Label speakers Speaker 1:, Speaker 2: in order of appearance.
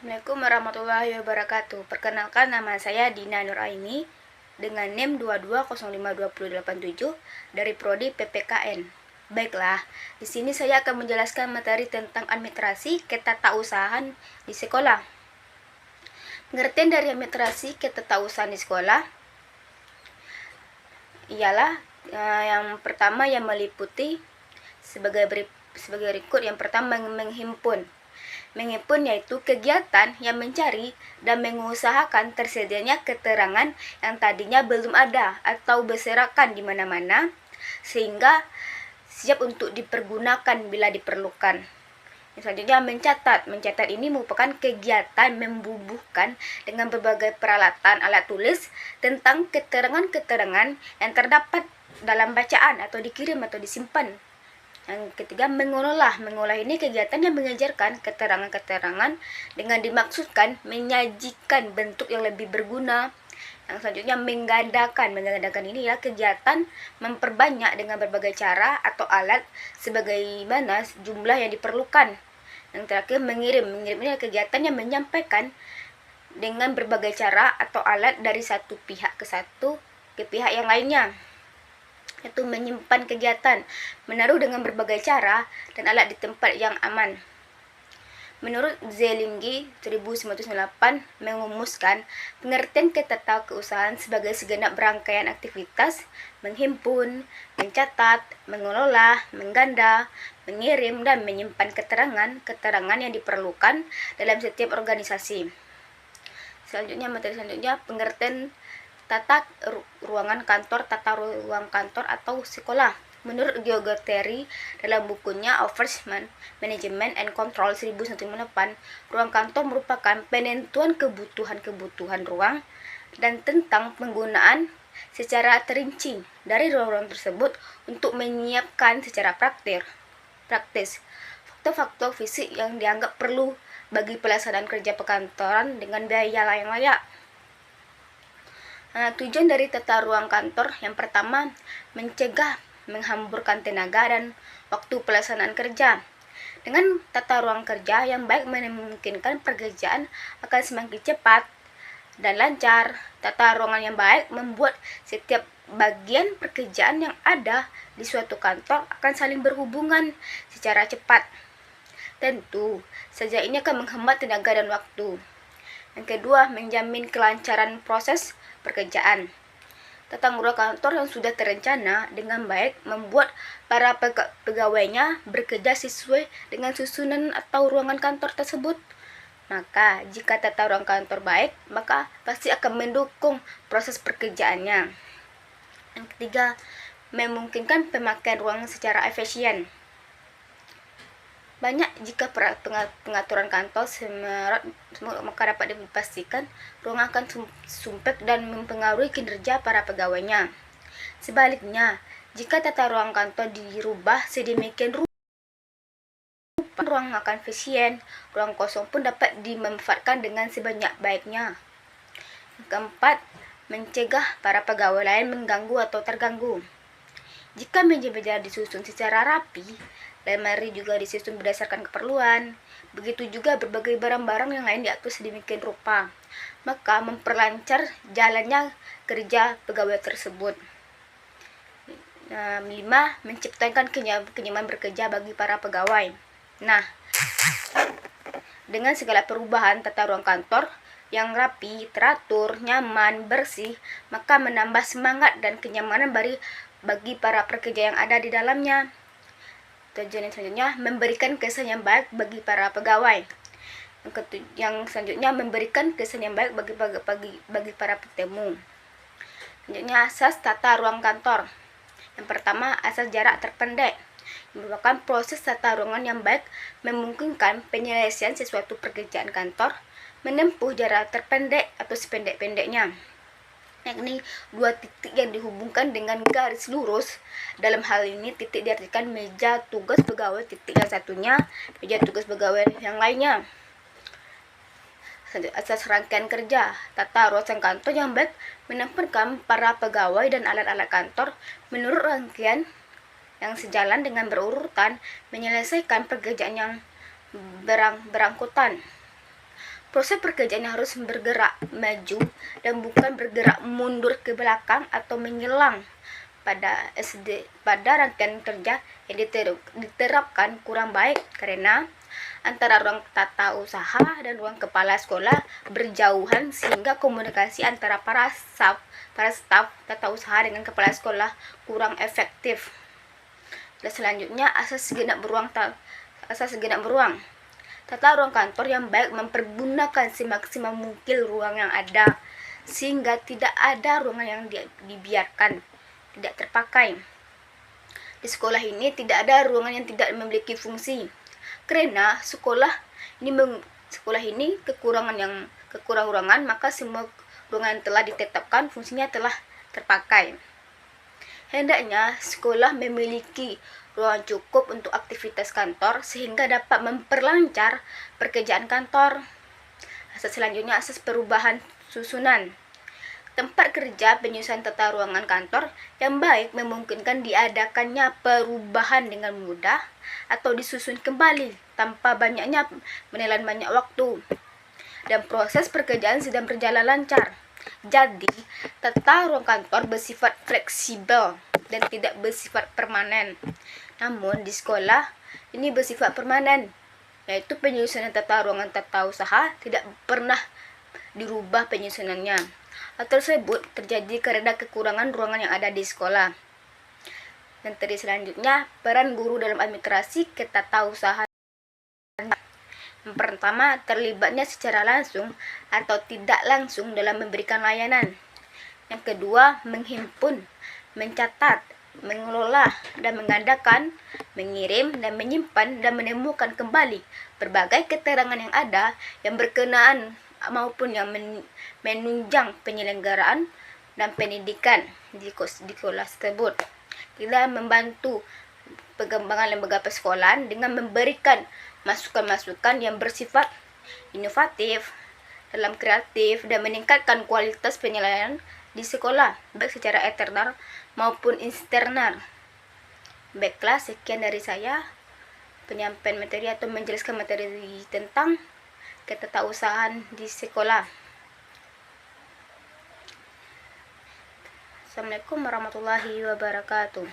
Speaker 1: Assalamualaikum warahmatullahi wabarakatuh. Perkenalkan, nama saya Dina Nuraini dengan NIM 22052087 dari prodi PPKN. Baiklah, di sini saya akan menjelaskan materi tentang administrasi ketatausahaan di sekolah. Pengertian dari administrasi ketatausahaan di sekolah ialah yang pertama yang meliputi sebagai berikut. Yang pertama, menghimpun yaitu kegiatan yang mencari dan mengusahakan tersedianya keterangan yang tadinya belum ada atau berserakan di mana-mana sehingga siap untuk dipergunakan bila diperlukan. Selanjutnya, mencatat ini merupakan kegiatan membubuhkan dengan berbagai peralatan alat tulis tentang keterangan-keterangan yang terdapat dalam bacaan atau dikirim atau disimpan. Yang ketiga, mengolah ini kegiatan yang mengajarkan keterangan-keterangan dengan dimaksudkan menyajikan bentuk yang lebih berguna. Yang selanjutnya, menggandakan ini ya kegiatan memperbanyak dengan berbagai cara atau alat sebagaimana jumlah yang diperlukan. Yang terakhir, mengirim ini kegiatan yang menyampaikan dengan berbagai cara atau alat dari satu pihak ke pihak yang lainnya, yaitu menyimpan kegiatan, menaruh dengan berbagai cara dan alat di tempat yang aman. Menurut Zelinggi 1998 mengumuskan pengertian ketatausahaan sebagai segenap rangkaian aktivitas menghimpun, mencatat, mengelola, mengganda, mengirim dan menyimpan keterangan yang diperlukan dalam setiap organisasi. Materi selanjutnya pengertian tata ruang kantor atau sekolah. Menurut Georgeteri dalam bukunya Office Management and Control 1998, ruang kantor merupakan penentuan kebutuhan ruang dan tentang penggunaan secara terinci dari ruang-ruang tersebut untuk menyiapkan secara praktis faktor-faktor fisik yang dianggap perlu bagi pelaksanaan kerja perkantoran dengan biaya yang layak. Tujuan dari tata ruang kantor yang pertama, mencegah menghamburkan tenaga dan waktu pelaksanaan kerja. Dengan tata ruang kerja yang baik memungkinkan pekerjaan akan semakin cepat dan lancar. Tata ruangan yang baik membuat setiap bagian pekerjaan yang ada di suatu kantor akan saling berhubungan secara cepat. Tentu saja ini akan menghemat tenaga dan waktu. Yang kedua, menjamin kelancaran proses pekerjaan. Tata ruang kantor yang sudah terencana dengan baik membuat para pegawainya bekerja sesuai dengan susunan atau ruangan kantor tersebut. Maka, jika tata ruang kantor baik, maka pasti akan mendukung proses pekerjaannya. Yang ketiga, memungkinkan pemakaian ruang secara efisien. Banyak jika pengaturan kantor semerat, maka dapat dipastikan ruang akan sumpek dan mempengaruhi kinerja para pegawainya. Sebaliknya, jika tata ruang kantor dirubah sedemikian rupa, ruang akan efisien, ruang kosong pun dapat dimanfaatkan dengan sebanyak-baiknya. Yang keempat, mencegah para pegawai lain mengganggu atau terganggu. Jika meja-meja disusun secara rapi, lemari juga disusun berdasarkan keperluan, begitu juga berbagai barang-barang yang lain diatur sedemikian rupa, maka memperlancar jalannya kerja pegawai tersebut. 5. Menciptakan kenyamanan bekerja bagi para pegawai. Dengan segala perubahan tata ruang kantor yang rapi, teratur, nyaman, bersih, maka menambah semangat dan kenyamanan bagi para pekerja yang ada di dalamnya. Tujuan yang selanjutnya, memberikan kesan yang baik bagi para pegawai. Yang selanjutnya, memberikan kesan yang baik bagi para petemu. Selanjutnya, asas tata ruang kantor. Yang pertama, asas jarak terpendek. Merupakan proses tata ruangan yang baik memungkinkan penyelesaian sesuatu pekerjaan kantor menempuh jarak terpendek atau sependek-pendeknya, yakni 2 titik yang dihubungkan dengan garis lurus. Dalam hal ini, titik diartikan meja tugas pegawai, titik yang satunya meja tugas pegawai yang lainnya. Asas rangkaian kerja. Tata ruang kantor yang baik menempatkan para pegawai dan alat-alat kantor menurut rangkaian yang sejalan dengan berurutan menyelesaikan pekerjaan yang berangkutan. Proses pekerjaan harus bergerak maju dan bukan bergerak mundur ke belakang atau menyelang. Pada rangkaian kerja yang diterapkan kurang baik karena antara ruang tata usaha dan ruang kepala sekolah berjauhan sehingga komunikasi antara para staf tata usaha dengan kepala sekolah kurang efektif. Dan selanjutnya asas segenap beruang. Tata ruang kantor yang baik mempergunakan semaksimal mungkin ruang yang ada, sehingga tidak ada ruangan yang dibiarkan tidak terpakai. Di sekolah ini tidak ada ruangan yang tidak memiliki fungsi, karena sekolah ini kekurangan ruangan, maka semua ruangan yang telah ditetapkan fungsinya telah terpakai. Hendaknya sekolah memiliki ruang cukup untuk aktivitas kantor sehingga dapat memperlancar pekerjaan kantor. Asas selanjutnya, asas perubahan susunan. Tempat kerja penyusunan tata ruangan kantor yang baik memungkinkan diadakannya perubahan dengan mudah atau disusun kembali tanpa banyaknya menelan banyak waktu. Dan proses pekerjaan sedang berjalan lancar. Jadi, tata ruang kantor bersifat fleksibel dan tidak bersifat permanen. Namun, di sekolah ini bersifat permanen, yaitu penyusunan tata ruangan tata usaha tidak pernah dirubah penyusunannya. Hal tersebut terjadi karena kekurangan ruangan yang ada di sekolah. Dan selanjutnya, peran guru dalam administrasi ketatausahaan. Yang pertama, terlibatnya secara langsung atau tidak langsung dalam memberikan layanan. Yang kedua, menghimpun, mencatat, mengelola, dan mengadakan, mengirim, dan menyimpan, dan menemukan kembali berbagai keterangan yang ada yang berkenaan maupun yang menunjang penyelenggaraan dan pendidikan di sekolah tersebut. Kita membantu pengembangan lembaga persekolahan dengan memberikan masukan-masukan yang bersifat inovatif, dalam kreatif, dan meningkatkan kualitas penyelenggaraan di sekolah, baik secara eksternal maupun internal. Baiklah, sekian dari saya penyampaian materi atau menjelaskan materi tentang ketatausahaan di sekolah. Assalamualaikum warahmatullahi wabarakatuh.